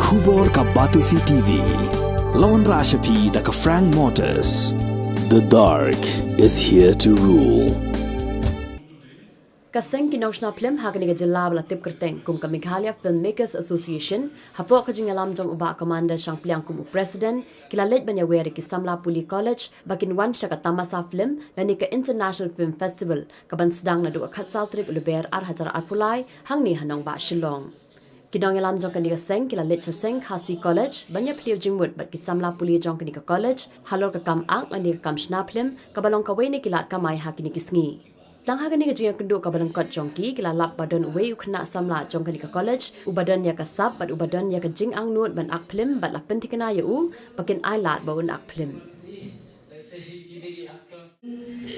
Khubor ka Batisi TV. Lawan Rashapi da ka Frank Motors. The dark is here to rule. Kaseng kinausna film hakani ga jilla bala tip kerteng kum ka Meghalaya Filmmakers Association hapo ka jingalam jong uba commander sang pliang kum president kila lej banya weri ki Samla Puli College bakin wan shaka tamasa film lani ka International Film Festival ka ban sedang na du khat saltrik uluber ar hajar atpulai hangni hanong ba Shillong. Kinong yalam jong kani ka seng kila lej seng Khasi College banya pliu jingmut bat ki Samla Puli jong kani ka college halor ka kam ang lani ka kam shna film ka balong ka weni kilat ka mai hakini kisngi. Tang hagani ga jinga kenduk ka badan kot jongki kila lap badan uwe ukna samla jongkani ka college ubadan ya ka sab bat ubadan ya ka jing ang nuot ban ak film bat la pentikana ya u bakin ai lat baun ak film.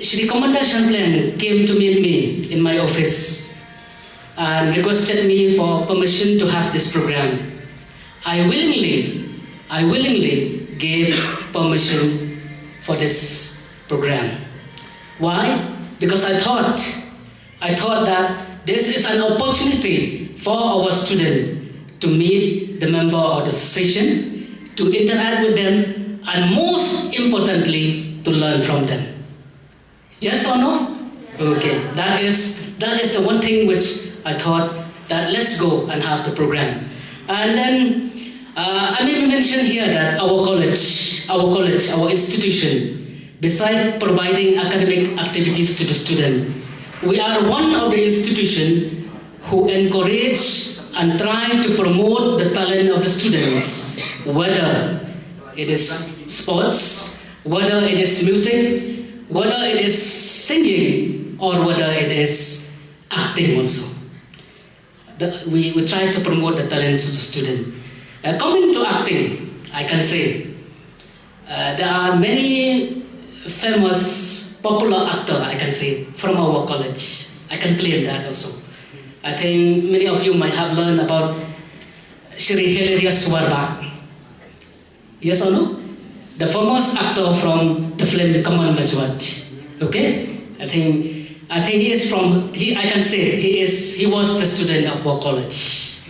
Shri Commander Shanklan came to meet me in my office and requested me for permission to have this program. I willingly gave permission for this program. Why? Because I thought that this is an opportunity for our student to meet the member of the association, to interact with them, and most importantly, to learn from them. Yes or no? Okay, that is the one thing which I thought that let's go and have the program. And then I may mention here that our institution, besides providing academic activities to the student, we are one of the institutions who encourage and try to promote the talent of the students, whether it is sports, whether it is music, whether it is singing, or whether it is acting also. We try to promote the talents of the student. Coming to acting, I can say there are many famous, popular actor, I can say, from our college. I can claim that also. I think many of you might have learned about Shri Hilaria Swarba. Yes or no? The famous actor from the film Kamal Majwat. Okay? I think he is from, I can say, he was the student of our college.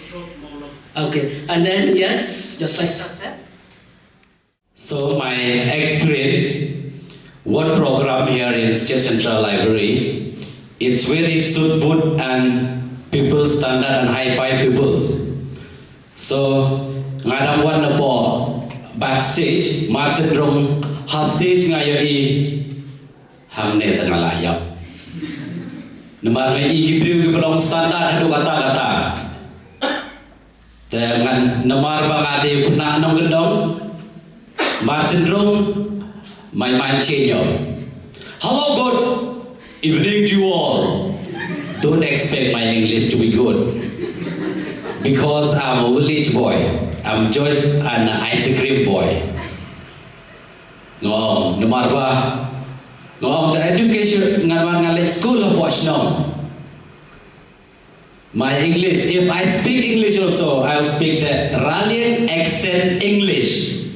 Okay, and then, yes, just like Sir said. So my experience, what program here in State Central Library, it's very suitable and people standard and high-fi people. So, ngadam wan na po backstage, masuk drum hostage ngayo hamne tengah layak. Namar may igibriw belong standard hadu kata-kata. Dengan namar bangade puna anong gendong, masuk drum my mind change. Hello, good evening to you all. Don't expect my English to be good because I'm a village boy. I'm just an ice cream boy. No, marba. No, the education ngalek school of watch now. My English, if I speak English also, I'll speak the Rallian accent English.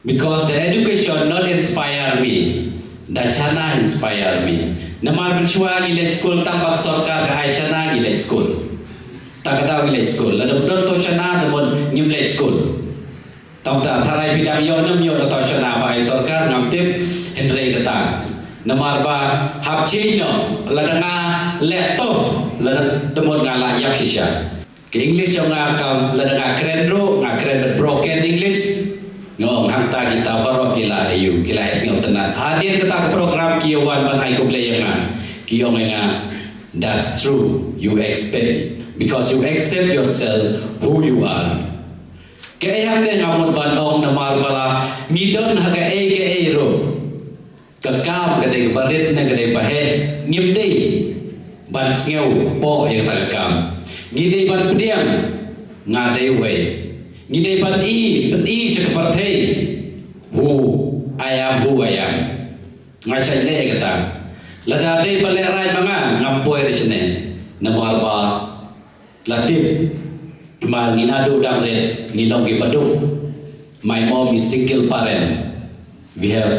Because the education not inspire me, the Chana inspire me. Namar menshua ilet school tambak sorkar kahai Chana ilet school. Takada ilet school. Lalu to Chana demon ngimlet school. Tamta tharai bidang yo nam yo to Chana bahai sorkar ngamtip hendrei datang. Namar ba hap chino ladanga laptop ladan demon ngala yak shisha. Ke English yang ngakam ladanga keren broken English. Ngong hangta kita barok kila ayu kila esngau tenat hadir kita program kiawan ban ai koble yang kiong nga that's true you expect because you accept yourself who you are kaya yang ngamon ban ong na marbala ngidon haga ke ro kakam kadai barit na kadai bahe ngimdei ban sngau po yang takam ngidei ban pediam ngadai we Ngidai ban i sekepartai who I am. Ngasai le kata. Lada dei balik rai manga ngampoi di sini. Nama alba latip mal nginadu dang le ngilong gi padung. My mom is single parent. We have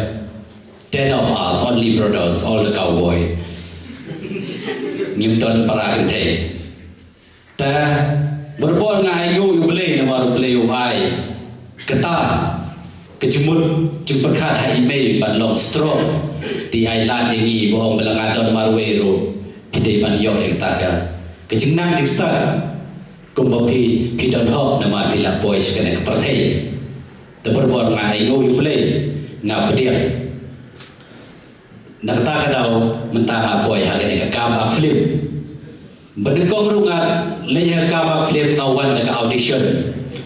10 of us, only brothers, all the cowboy. Ngimton para kente. Ta Berpon ngai ngu boleh nama boleh uai kata kejumut jumperkat hai email ban long strong di island ini bohong belangadon marwero pidai ban yo yang taga kejingnang jiksa kumbapi pidon hop nama pila boys kena kepertai te berpon ngai ngu boleh ngap dia nak tak kadau mentang boy hari ni kabak film berdekong rungat leya kabak film ngawan dekat audition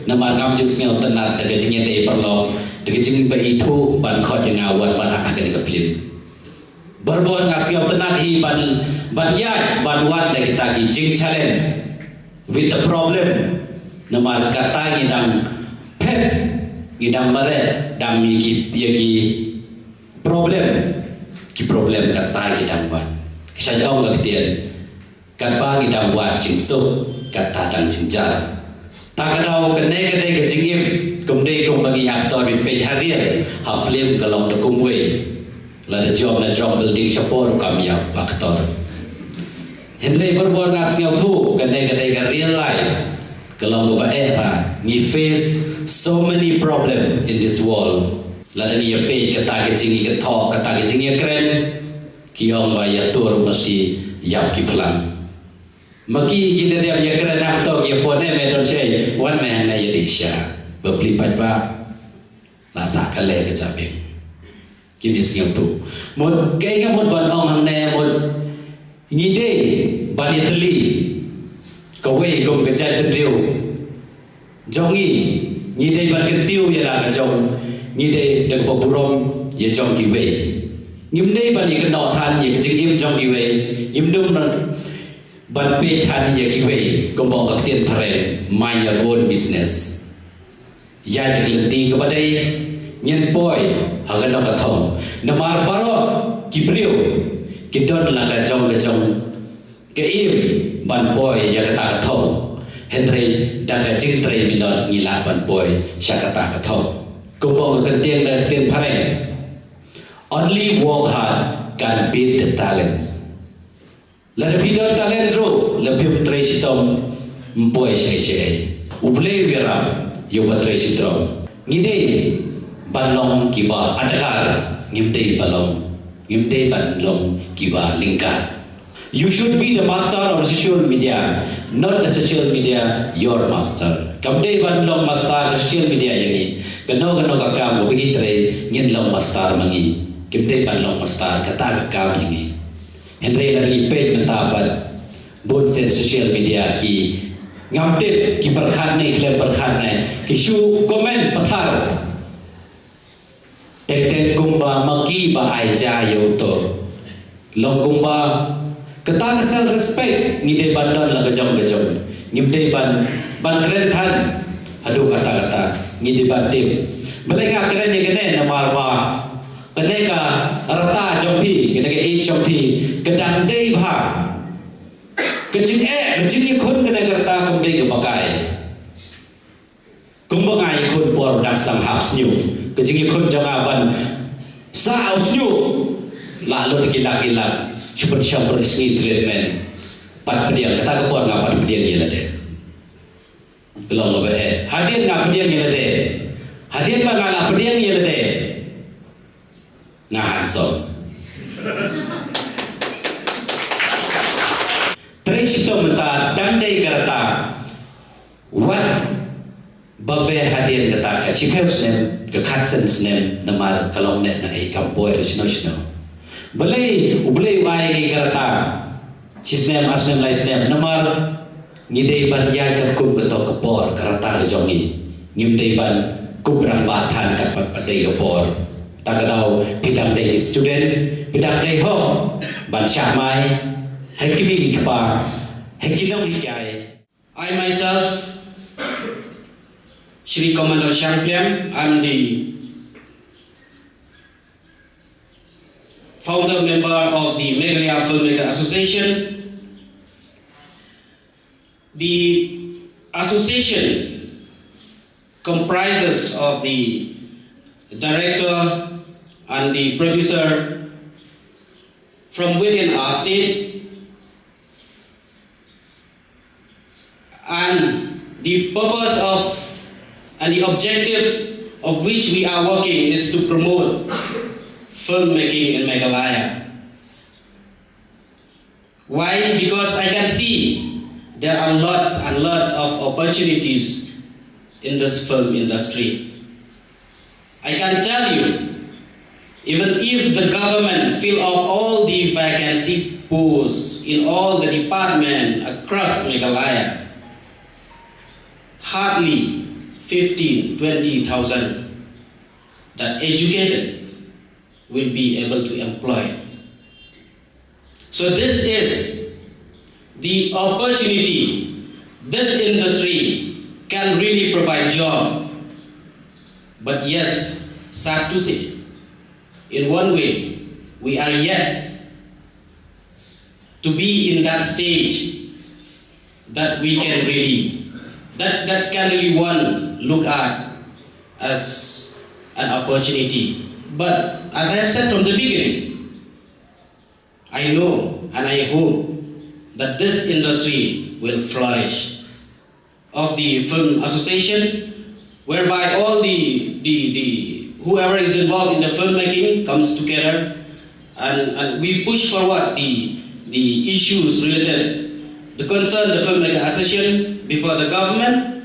nama ngam jus ngau tenat dekat jingnya tei perlo dekat jing ba itu ban khot yang ngawan ban ak dekat film berbon ngasiau tenat hi ban yai ban wan dekat tagi jing challenge with the problem nama kata ngidang pet ngidang mare dam yaki problem ki problem kata ngidang ban kisah ong ngaktian kat pagi dang wat jing so kat tadang jinjar tak kadau kene ke jingim kumde kum bagi aktor bin pe hadir ha film kalong de kumwe la de job building support kamya aktor henry berbor ngasiau tu kene ke real life kalong ba ni face so many problem in this world la de ni pe kata ke jingi ke thok kata ke jingi kren ki ong ba ya tur mesti yap ki plan Maki kita dia punya kerana atau dia phone me don say one man na yadisha berlipat ba lasa kale ke cabe kini siang tu mod kaya mod ban ong hang ne mod ngide bani teli kawe gom kejai pendriu jongi ngide ban kentiu ya la ka jong ngide de boburom ye jong ki we ngimde bani ke no than ye jing im jong ki we ngimdum ban pe than ye ki we ko bok ka tien tharen mind your own business ya de lenti ka badai nyen poi ha ga no ka thong namar baro ki priu ki don la ka jong ke im ban poi ya ka ta ka thong henry da ka jing tre mi don ni la ban poi sha ka ta ka thong ko bok ka tien da tien tharen only work hard can beat the talents lebih dari talent ro lebih trace tom boy saya uble wira yo trace tom ngide balong kiba atakar ngimde balong ngimde balong kiba lingkar. You should be the master of social media, not the social media your master. Kamde balong master social media ini kano kakam bagi tre ngin long master mangi kimde balong master kata kakam ini Henry lagi page mentapat bon set social media ki ngamtip ki perkhat ni klem perkhat ni ki shu komen pathar tek kumba maki ba ai ja yo to long kumba kata kesal respect ni de bandon la gajong ngim de ban kren than adu kata ni de ban tim belenga kren ni kene namar ba kene ka rata jompi kene ke e jompi kedang dei bha kecing ni khun kene kata kom dei ke bagai kum bagai khun por dak sang hap snyu kecing ni khun janga ban sa snyu lalu dikilak super sni treatment pat pediang kata ke por ngapat pediang ni lade belum lobe hadir ngap pediang ni lade hadir ba ngala pediang ni lade ngahan som Trishto menta dandai karata wat babe hadir kata ka chifels nem ke khatsens nem namar kalong ne na ai kampoy rishno balai ublai wai karata chisnem asnem laisnem namar ngidei ban ya ka kum ka to kapor karata jongi ngimdei ban kubrang bathan ka padai kapor takadau pidang dei student pidang dei ho ban shamai I myself, Shri Commander Shampliam, I'm the founder member of the Meghalaya Filmmaker Association. The association comprises of the director and the producer from within our state, and The purpose of and the objective of which we are working is to promote filmmaking in Meghalaya. Why? Because I can see there are lots and lots of opportunities in this film industry. I can tell you, even if the government fill up all the vacancy posts in all the departments across Meghalaya, hardly 15,000-20,000 that educated will be able to employ. So this is the opportunity. This industry can really provide job. But yes, sad to say, in one way, we are yet to be in that stage that we can really, that can really one look at as an opportunity. But as I have said from the beginning, I know and I hope that this industry will flourish. Of the Film Association, whereby all the whoever is involved in the filmmaking comes together and we push forward the issues related, the concern the Filmmaker Association before the government,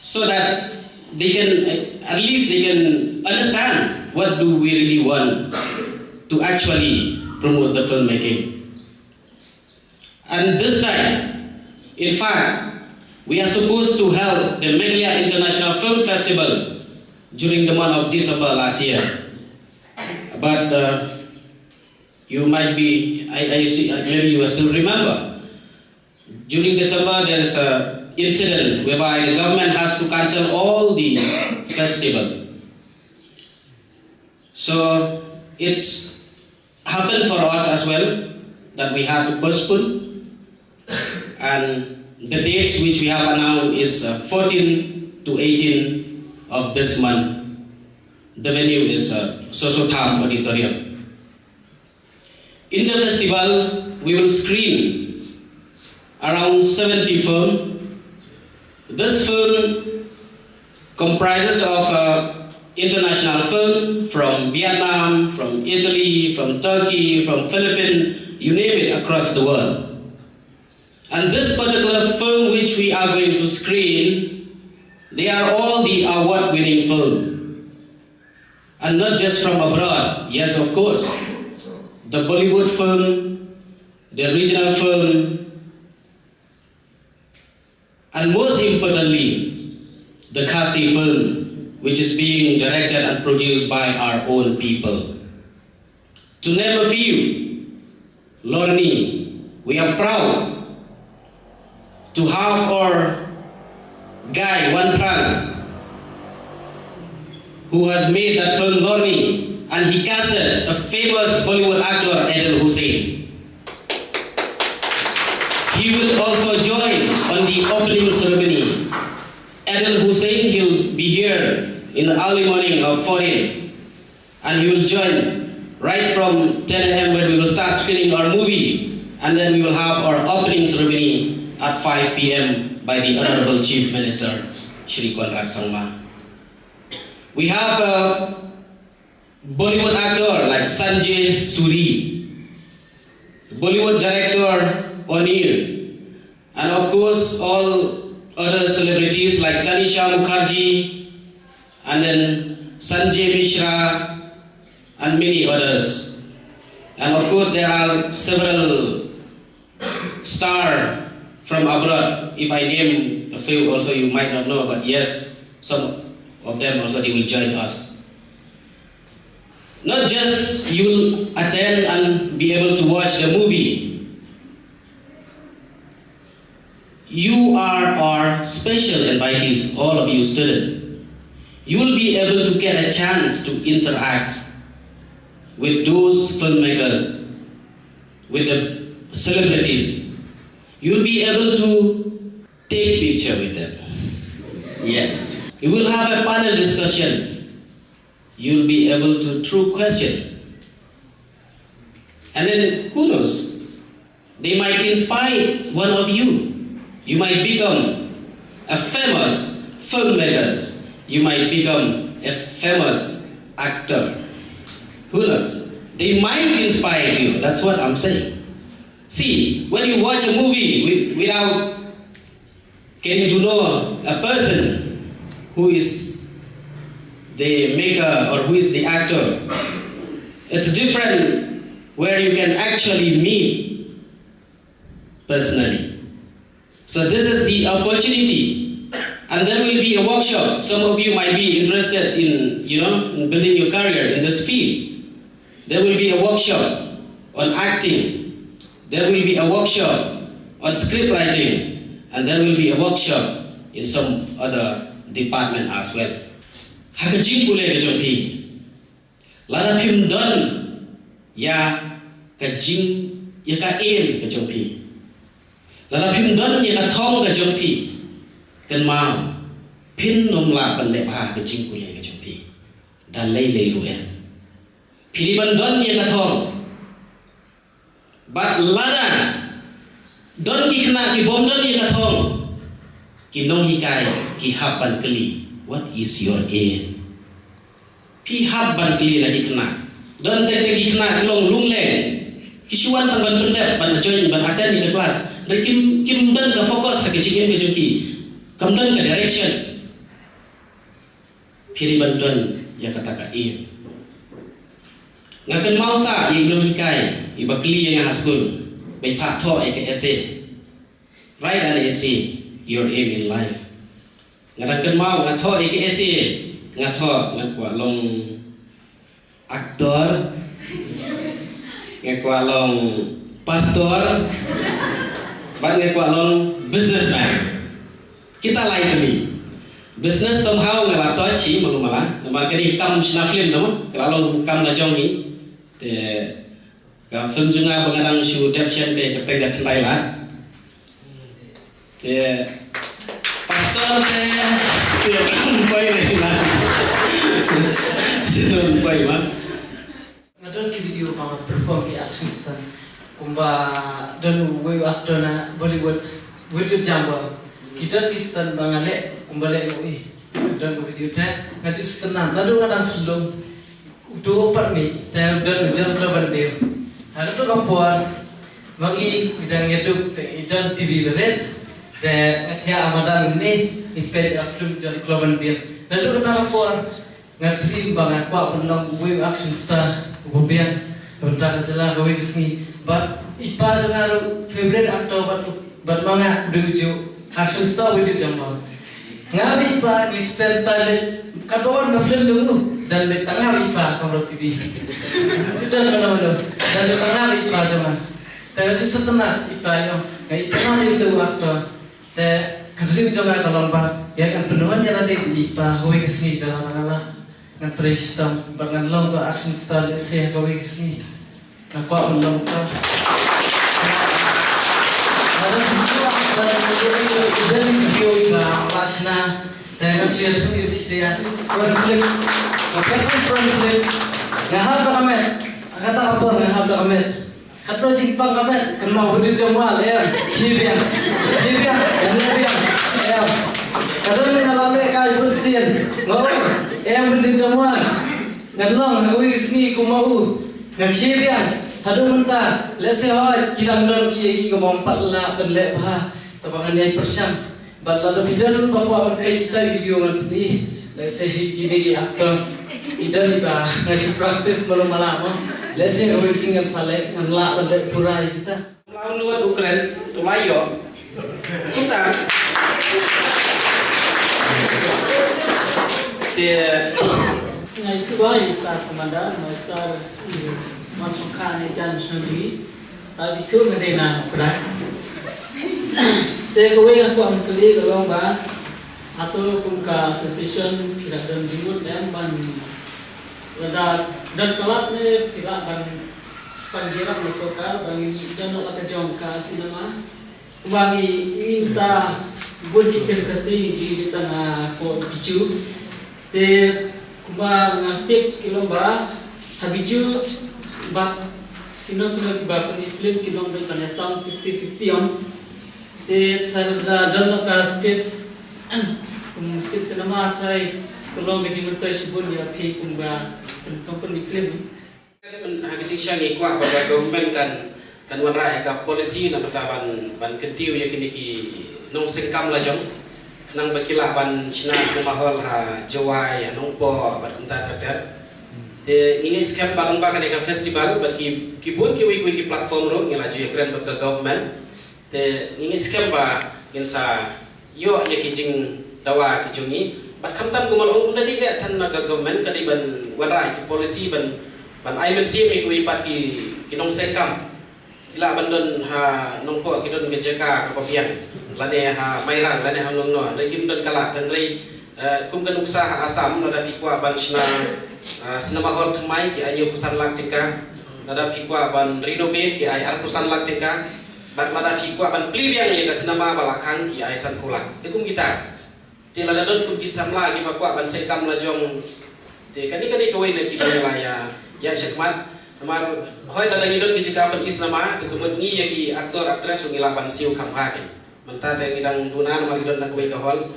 so that they can, at least they can understand what do we really want to actually promote the filmmaking. And this time, in fact, we are supposed to hold the Meghalaya International Film Festival during the month of December last year. But you might be, maybe you will still remember, during December there is an incident whereby the government has to cancel all the festival. So it's happened for us as well that we had to postpone, and the dates which we have announced is 14 to 18 of this month. The venue is Sosotam Auditorium. In the festival, we will screen around 70 films. This film comprises of international film from Vietnam, from Italy, from Turkey, from Philippines, you name it, across the world. And this particular film which we are going to screen, they are all the award-winning film. And not just from abroad, yes of course. The Bollywood film, the regional film, and most importantly, the Khasi film, which is being directed and produced by our own people. To name a few, Lorni, we are proud to have our guy, Wan Pran, who has made that film Lorni, and he casted a famous Bollywood actor, Adil Hussain. He will also join on the opening ceremony. Adil Hussain, he'll be here in the early morning of 14, and he will join right from 10 a.m. when we will start screening our movie, and then we will have our opening ceremony at 5 p.m. by the Honorable Chief Minister, Shri Conrad Sangma. We have a Bollywood actor like Sanjay Suri, Bollywood director Onir, and of course all other celebrities like Tanisha Mukherjee, and then Sanjay Mishra, and many others. And of course there are several stars from abroad. If I name a few also you might not know, but yes, some of them also they will join us. Not just you will attend and be able to watch the movie. You are our special invitees, all of you students. You will be able to get a chance to interact with those filmmakers, with the celebrities. You'll be able to take picture with them. Yes. You will have a panel discussion. You'll be able to throw question. And then, who knows? They might inspire one of you. You might become a famous filmmaker. You might become a famous actor. Who knows? They might inspire you. That's what I'm saying. See, when you watch a movie without getting to know a person who is the maker or who is the actor, it's different where you can actually meet personally. So this is the opportunity. And there will be a workshop. Some of you might be interested in, in building your career in this field. There will be a workshop on acting. There will be a workshop on script writing. And there will be a workshop in some other department as well. Hakajing kule kejompi. Lada pim don ya kajing ya ka em kejompi. Lada pim don ya ka thong kejompi. Kan mau pin nom la ban le ba kajing kule kejompi. Dan lei ruan. Pili ban don ya ka thong. But lada don ki kena ki bom don ya ka thong. Ki nong hikai ki hapan keli. What is your aim? Pi hab ban keli lagi kena. Don tek lagi kena kelong lung leng. Kisuan tan ban pendep ban join ban attend in the class. Dan kim dan ka fokus sa kejingen ke jengki. Kam dan ka direction. Piri ban don ya kata ka aim. Ngakan mau sa ye nong hikai, iba keli yang haskul. Bai pak tho ke essay. Write an essay, your aim in life. Ngadakan mau ngatho ke essay, ngatho ngakwa long aktor, ngakwa long pastor, ban ngakwa long businessman. Kita lain kali. Business somehow ngalato chi malumala, nampak kini kam snaflim namun, kalau kam lajong ni, te ka film juga pengadang show deption pe ketengah kendai lah, te pastor saya tidak sampai lagi lah. Sudah sampai mah. Ngadon di video banget perform ke action stunt. Kumba dan we actor na Bollywood jamba. Kita di stunt bangale kumba le oi. Dan video dah ngaju stunt nadu ngadang film. Udah opat ni dan ujar kelaban dia. Hari tu kapuan bagi bidang YouTube dan TV beret. Dan dia amadan ini ipet film jar kelaban dia. Nadu kata kapuan ngatri bangan kuat penong we action star ubian bentar jelah gawe kesini but ipa jangan favorite actor but manga duju action star with jambal ngabi ipa di spend time kadoan na film jamu dan di tengah ipa kamera TV dan mana dan di tengah ipa jaman dan itu setengah ipa yo ngai tengah itu actor te kadri jangan kalomba ya kan penuhan yang ada di ipa gawe kesini dah tengah na prestam bangan long to action star saya gawe kesini na kuat long to ada video ka pasna dengan siya tu siya front flip front flip ngahab kamet kata apa ngahab kamet katlo jipang kamet kan mau budi jamual ya kibian ya kadang ngalale kai kursian ngawin yang budi jamual ngalong ngawi sini kumau ngakhibian hadu mentah lese hoy kirang don ki komompat la benle bah tabangan yai persyam balada bidan bawa kita video ngan ni lese gini ki aktor idan iba ngasih praktis belum malam lese ngawi singan sale ngan la benle purai kita lawan luar Ukraina tulayo kita Ngai tu bayi sa komandan mai sa macam kan jalan sendiri tadi tu ngedena perak te kowe aku amkeli kalau ba atau kumka association tidak dan jimut yang ban ada dan kelak ne tidak ban panjirap masukar bangi dan nak kejong ka sinema bangi inta bun kita kasih di tanah ko bicu te kumba ngaktif kilomba habiju bat kino ba film kino dengan sound 50-50 te tharda dan ka state Mesti senama try kalau bagi mentor sebut dia pay kumba tempat iklim. Kecil siang kuah pada government kan wanrai ka polisi na ban ketiu ya kini ki nong sengkam la jong nang bakila ban china mahal ha jawai nong po ban unta terter de ini skam balang ba kan ka festival bat ki bun ki platform ro ngela ju kren ba government de ini skam ba insa yo ya ki jing dawa ki jungi bat khamtam gumal ong unda di ka than na government ka di ban wanrai ki polisi ban ai mensi mi kui pat ki nong sengkam ila bandon ha nongpo kidon ngejeka kapian lane ha mairang lane ha nongno lagi don kala tandrei kum kan usaha asam nada pikwa ban sna sinamahol tmai ki ayo kusan lak tika nada pikwa ban renovate ki ay al kusan lak tika bat nada pikwa ban plibiang ye ka sinama balakhan ki ay san kulak tekum kita ti lada don kum kisamla ki pakwa ban sekam la jong te kani kawai na ki ya syakmat Amar hoy da ngidon ki cikapan Islama tu kemun ngi ya ki aktor aktris ngila ban siu kamha ki menta te ngidang dunan mar ngidon nak wei ka hol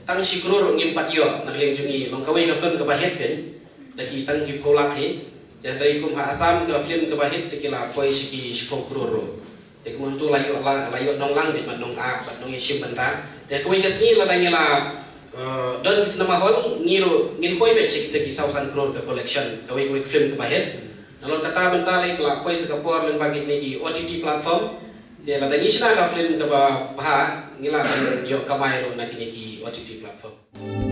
tang sikrur ngim pat yo nak leng jungi long kawai ka film ka bahet ken daki tang ki polak he dan dari kum ha asam ka film ka bahet te kila koi siki skokruro te kemun tu layo nong lang di nong a pat nong isim benta te kawai ka sni la ngila dan Islama hol ngin poi be sik te ki sausan crore ka collection kawai film ka bahet Nalon kata bentalai pelakoi sekapur leng bagi ni OTT platform dia lada ngisna ka film ka bah ngila yo kamai ro na ki OTT platform.